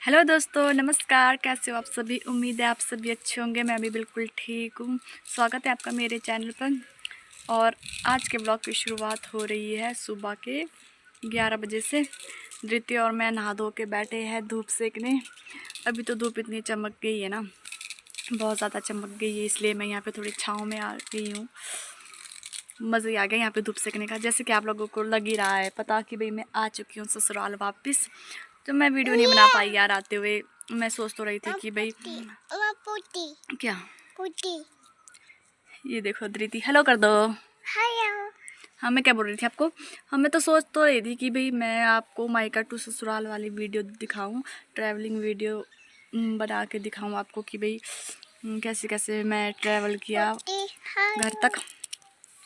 Hello दोस्तों, नमस्कार। कैसे हो आप सभी? उम्मीद है आप सभी अच्छे होंगे। मैं भी बिल्कुल ठीक हूँ। स्वागत है आपका मेरे चैनल पर। और आज के ब्लॉग की शुरुआत हो रही है सुबह के 11 बजे से। धृति और मैं नहा धो के बैठे हैं धूप सेकने। अभी तो धूप इतनी चमक गई है ना, बहुत ज़्यादा चमक गई है, इसलिए मैं यहाँ पे थोड़ी छाँव में आ गई हूँ। मज़े ही आ गया यहाँ पे धूप सेकने का। जैसे कि आप लोगों को लग ही रहा है पता कि भाई मैं आ चुकी हूँ ससुराल वापस। तो मैं वीडियो नहीं बना पाई यार आते हुए। मैं सोच तो रही थी कि भाई क्या ये देखो धृति हेलो कर दो। हाँ, मैं क्या बोल रही थी आपको। हाँ, मैं तो सोच तो रही थी कि भाई मैं आपको मायका टू ससुराल वाली वीडियो दिखाऊं, ट्रैवलिंग वीडियो बना के दिखाऊं आपको कि भाई कैसे कैसे मैं ट्रैवल किया घर तक।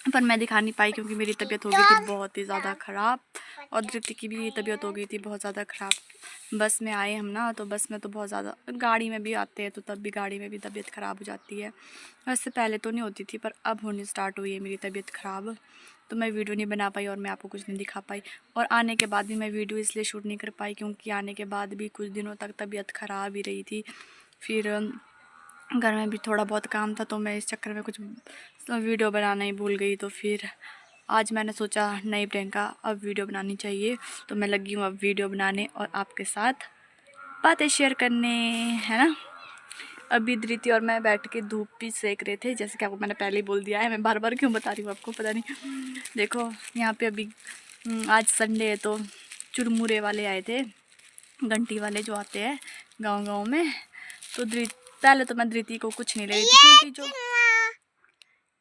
पर मैं दिखा नहीं पाई क्योंकि मेरी तबीयत हो गई थी बहुत ही ज़्यादा ख़राब और धृति की भी तबीयत हो गई थी बहुत ज़्यादा ख़राब। बस में आए हम ना, तो बस में तो बहुत ज़्यादा, गाड़ी में भी आते हैं तो तब भी गाड़ी में भी तबीयत ख़राब हो जाती है। वैसे पहले तो नहीं होती थी पर अब होनी स्टार्ट हुई है मेरी तबीयत ख़राब। तो मैं वीडियो नहीं बना पाई और मैं आपको कुछ नहीं दिखा पाई। और आने के बाद भी मैं वीडियो इसलिए शूट नहीं कर पाई क्योंकि आने के बाद भी कुछ दिनों तक तबीयत ख़राब ही रही थी। फिर घर में भी थोड़ा बहुत काम था तो मैं इस चक्कर में कुछ वीडियो बनाना ही भूल गई। तो फिर आज मैंने सोचा नहीं प्रियंका, अब वीडियो बनानी चाहिए। तो मैं लगी हूँ अब वीडियो बनाने और आपके साथ बातें शेयर करने, है ना। अभी धृति और मैं बैठ के धूप भी सेक रहे थे, जैसे कि आपको मैंने पहले ही बोल दिया है। मैं बार बार क्यों बता रही हूँ आपको पता नहीं। देखो यहाँ पे अभी आज संडे है तो चुरमुरे वाले आए थे, घंटी वाले जो आते हैं गाँव गाँव में। तो पहले तो मैं धृति को कुछ नहीं ले रही थी क्योंकि जो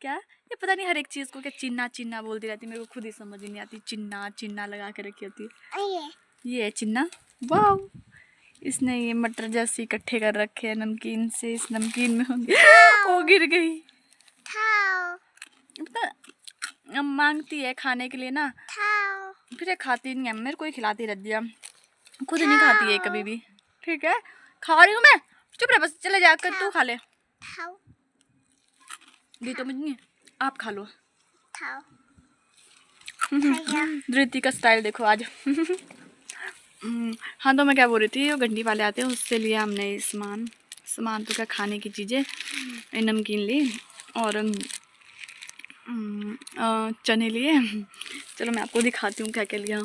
क्या ये पता नहीं हर एक चीज़ को क्या चिन्ना चिन्ना बोलती रहती, मेरे को खुद ही समझ नहीं आती। चिन्ना चिन्ना लगा के रखी होती है। ये है चिन्ना। वाह, इसने ये मटर जैसे इकट्ठे कर रखे हैं नमकीन से। इस नमकीन में होंगे वो गिर गई। पता मांगती है खाने के लिए ना, फिर ये खाती नहीं है, मेरे को ही खिलाती रहती है, खुद नहीं खाती है कभी भी। ठीक है, खा रही हूँ मैं, चुप रह बस, चले जाकर तू खा ले। दी तो मुझे नहीं, आप खा लो। धृति का स्टाइल देखो आज। हाँ, तो मैं क्या बोल रही थी, वो गंडी वाले आते हैं उससे लिया हमने सामान तो क्या खाने की चीज़ें, नमकीन ली और चने लिए। चलो मैं आपको दिखाती हूँ क्या क्या लिया।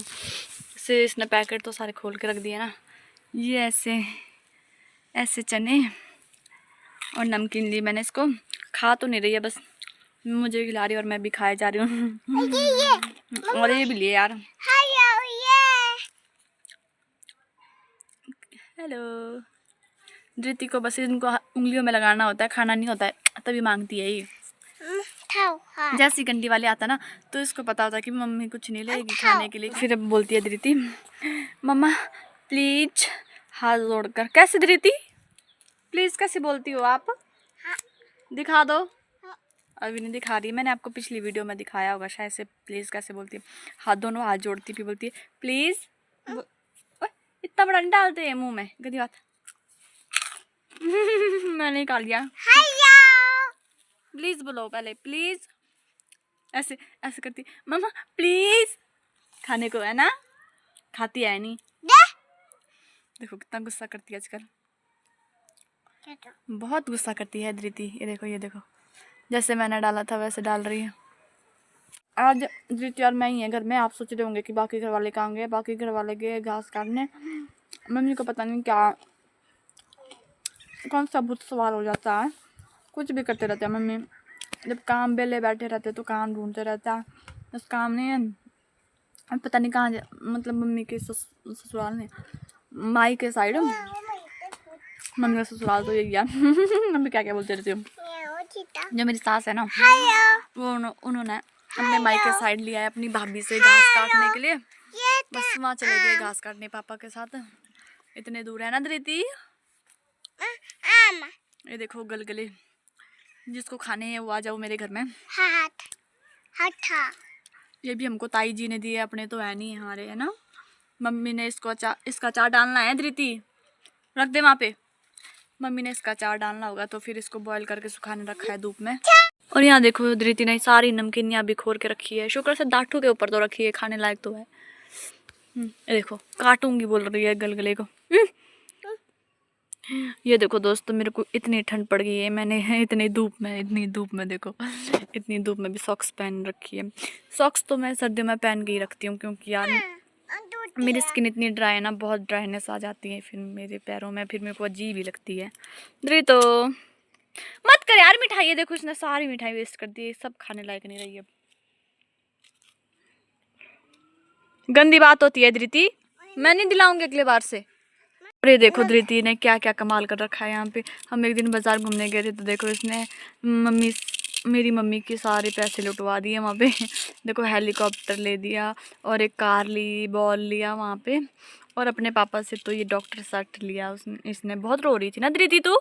से इसने पैकेट तो सारे खोल के रख दिए ना। ये ऐसे ऐसे चने और नमकीन ली मैंने। इसको खा तो नहीं रही है, बस मुझे खिला रही है और मैं भी खाए जा रही हूँ। और ये भी लिए यार। हेलो। धृति को बस इनको उंगलियों में लगाना होता है, खाना नहीं होता है, तभी मांगती है ये। जैसे गंडी वाले आता ना तो इसको पता होता है कि मम्मी कुछ नहीं लेगी खाने के लिए। फिर अब बोलती है धृति मम्मा प्लीज, हाथ जोड़कर। कैसे धृति प्लीज कैसे बोलती हो आप? दिखा दो। अभी नहीं दिखा रही, मैंने आपको पिछली वीडियो में दिखाया होगा शायद से प्लीज कैसे बोलती है। हाथ दोनों हाथ जोड़ती भी बोलती है प्लीज। इतना बड़ा नहीं डालते हैं मुंह में, गंदी बात। मैंने निकाल लिया। प्लीज बोलो पहले, प्लीज। ऐसे ऐसे करती मम्मा प्लीज, खाने को है ना, खाती है नहीं। देखो कितना गुस्सा करती है आजकल, बहुत गुस्सा करती है धृति। ये देखो ये देखो, जैसे मैंने डाला था वैसे डाल रही है। आज धृति और मैं ही है घर में। आप सोच रहे होंगे कि बाकी घर वाले कहाँ गए। बाकी घर वाले गए घास काटने। मम्मी को पता नहीं क्या कौन सा भूत सवार हो जाता है, कुछ भी करते रहते हैं मम्मी। जब काम बेले बैठे रहते तो काम ढूंढते रहता है, बस काम नहीं है। पता नहीं कहाँ मतलब मम्मी के ससुराल ने माई के साइड, मम्मी का ससुराल तो यही है। मम्मी क्या क्या बोलते रहती हूँ। जो मेरी सास है ना वो उन्होंने अपने माई के साइड लिया है अपनी भाभी से घास काटने के लिए। बस वहाँ चले गए घास काटने पापा के साथ। इतने दूर है ना धृति। ये देखो गलगले, जिसको खाने हैं वो आ जाओ मेरे घर में। ये भी हमको ताई जी ने दिए, अपने तो है नहीं हमारे, है ना। मम्मी ने इसका अचार डालना है धृति, रख दे वहाँ पे। मम्मी ने इसका अचार डालना होगा तो फिर इसको बॉईल करके सुखाने रखा है धूप में। और यहाँ देखो धृति ने सारी नमकीनियाँ बिखोर के रखी है। शुक्र से दांतों के ऊपर तो रखी है, खाने लायक तो है। ये देखो काटूंगी बोल रही है गलगले को। ये देखो दोस्तों, मेरे को इतनी ठंड पड़ गई है, मैंने इतनी धूप में देखो, इतनी धूप में भी सॉक्स पहन रखी है। सॉक्स तो मैं सर्दियों में पहन के ही रखती हूँ, क्योंकि यार मेरी स्किन इतनी ड्राई है ना, बहुत ड्राइनेस आ जाती है फिर मेरे पैरों में, फिर मेरे को अजीब ही लगती है। तो मत कर यार मिठाई, ये देखो इसने सारी मिठाई वेस्ट कर दी, सब खाने लायक नहीं रही अब। गंदी बात होती है धृति, मैं नहीं दिलाऊंगी अगले बार से। और ये देखो धृति ने क्या क्या कमाल कर रखा है यहाँ पे। हम एक दिन बाजार घूमने गए थे तो देखो इसने मेरी मम्मी के सारे पैसे लुटवा दिए वहाँ पे। देखो हेलीकॉप्टर ले दिया और एक कार ली, बॉल लिया वहाँ पे, और अपने पापा से तो ये डॉक्टर सेट लिया उसने। इसने बहुत रो रही थी ना धृति, तू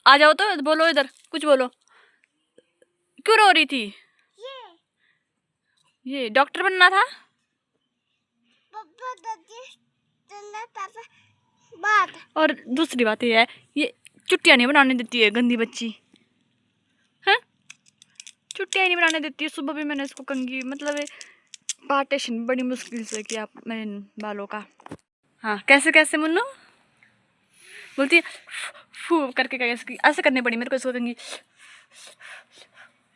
आ जाओ तो बोलो, इधर कुछ बोलो, क्यों रो रही थी? ये डॉक्टर बनना था। और दूसरी बात ये है, ये चुट्टियाँ नहीं बनाने देती है गंदी बच्ची, हैं? चुट्टियाँ नहीं बनाने देती है। सुबह भी मैंने इसको कंघी मतलब पार्टीशन बड़ी मुश्किल से किया मेरे बालों का। हाँ कैसे कैसे मुन्नू बोलती है, फू करके कैसे ऐसे करनी पड़ी मेरे को इसको कंघी,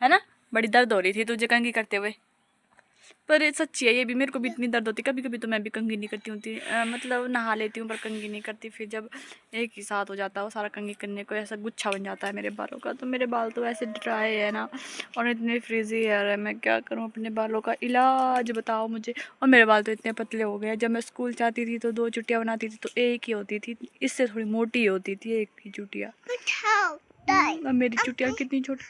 है ना? बड़ी दर्द हो रही थी तुझे कंघी करते हुए, पर ये सच्ची है, ये भी मेरे को भी इतनी दर्द होती। कभी कभी तो मैं भी कंघी नहीं करती होती, मतलब नहा लेती हूँ पर कंघी नहीं करती। फिर जब एक ही साथ हो जाता है वो सारा कंघी करने को, ऐसा गुच्छा बन जाता है मेरे बालों का। तो मेरे बाल तो ऐसे ड्राई है ना, और इतने फ्रीजी हेयर है, मैं क्या करूँ अपने बालों का इलाज बताओ मुझे। और मेरे बाल तो इतने पतले हो गए, जब मैं स्कूल जाती थी तो 2 चुटियाँ बनाती थी तो एक ही होती थी, इससे थोड़ी मोटी होती थी एक ही चुटिया। अब मेरी चुटिया कितनी छोटी।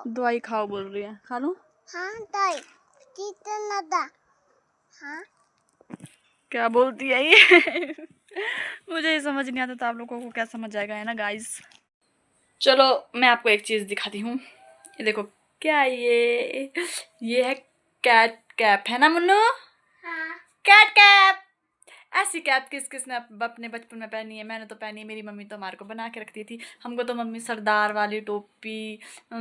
दवाई खाओ बोल रही है, खा लो। हाँ दवाई हाँ क्या बोलती है ये? मुझे ये समझ नहीं आता, तो आप लोगों को क्या समझ आएगा, है ना गाइस। चलो मैं आपको एक चीज दिखाती हूँ, ये देखो क्या ये है कैट कैप, है ना मुन्नू? हाँ। कैट कैप, ऐसी कैप किस किसने अपने बचपन में पहनी है? मैंने तो पहनी है, मेरी मम्मी तो हमारे को बना के रखती थी। हमको तो मम्मी सरदार वाली टोपी,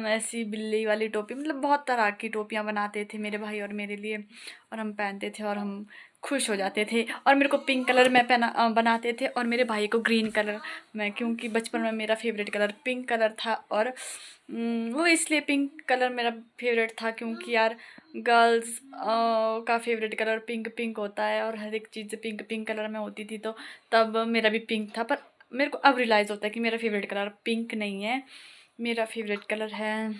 ऐसी बिल्ली वाली टोपी, मतलब बहुत तरह की टोपियाँ बनाते थे मेरे भाई और मेरे लिए, और हम पहनते थे और हम खुश हो जाते थे। और मेरे को पिंक कलर में बनाते थे, और मेरे भाई को ग्रीन कलर में, क्योंकि बचपन में मेरा फेवरेट कलर पिंक कलर था। और वो इसलिए पिंक कलर मेरा फेवरेट था क्योंकि यार गर्ल्स का फेवरेट कलर पिंक पिंक होता है, और हर एक चीज़ पिंक पिंक कलर में होती थी, तो तब मेरा भी पिंक था। पर मेरे को अब रियलाइज़ होता है कि मेरा फेवरेट कलर पिंक नहीं है, मेरा फेवरेट कलर है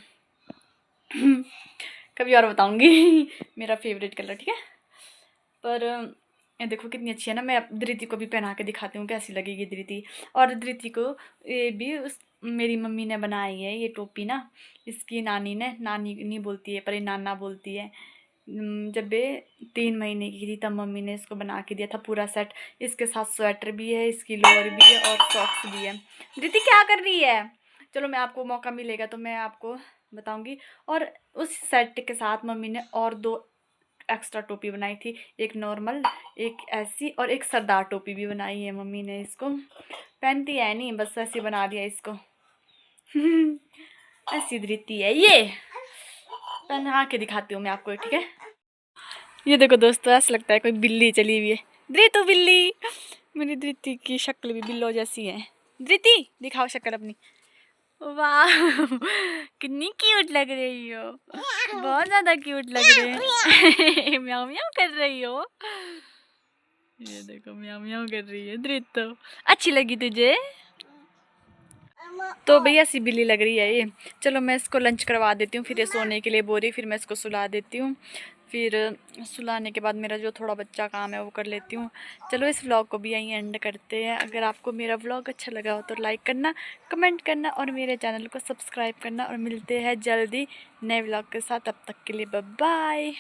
कभी और बताऊंगी मेरा फेवरेट कलर, ठीक है? पर ये देखो कितनी अच्छी है ना, मैं धृति को भी पहना के दिखाती हूँ कैसी लगेगी धृति। और धृति को ये भी मेरी मम्मी ने बनाई है ये टोपी ना, इसकी नानी ने, नानी नहीं बोलती है पर ये नाना बोलती है। जब ये 3 महीने की थी तब मम्मी ने इसको बना के दिया था पूरा सेट। इसके साथ स्वेटर भी है, इसकी लोअर भी है और सॉक्स भी है। धृति क्या कर रही है? चलो मैं आपको मौका मिलेगा तो मैं आपको बताऊंगी। और उस सेट के साथ मम्मी ने और 2 एक्स्ट्रा टोपी बनाई थी, एक नॉर्मल, एक ऐसी, और एक सरदार टोपी भी बनाई है मम्मी ने। इसको पहनती है नहीं, बस ऐसे बना दिया इसको ऐसी धृति है ये, पहना के दिखाती हूँ मैं आपको, ठीक है? ये देखो दोस्तों, ऐसा लगता है कोई बिल्ली चली हुई है। धृति बिल्ली, मेरी धृति की शक्ल भी बिल्लो जैसी है। धृति दिखाओ शक्ल अपनी, वाह कितनी क्यूट लग रही हो, बहुत ज़्यादा क्यूट लग रही है म्याऊ म्याऊ कर रही हो, ये देखो म्याऊ म्याऊ कर रही है धृति। तो अच्छी लगी तुझे? तो भैया सी बिल्ली लग रही है ये। चलो मैं इसको लंच करवा देती हूँ, फिर ये सोने के लिए बोल रही, फिर मैं इसको सुला देती हूँ। फिर सुलाने के बाद मेरा जो थोड़ा बच्चा काम है वो कर लेती हूँ। चलो इस व्लॉग को भी यहीं एंड करते हैं। अगर आपको मेरा व्लॉग अच्छा लगा हो तो लाइक करना, कमेंट करना और मेरे चैनल को सब्सक्राइब करना, और मिलते हैं जल्दी नए व्लॉग के साथ। तब तक के लिए बाय बाय।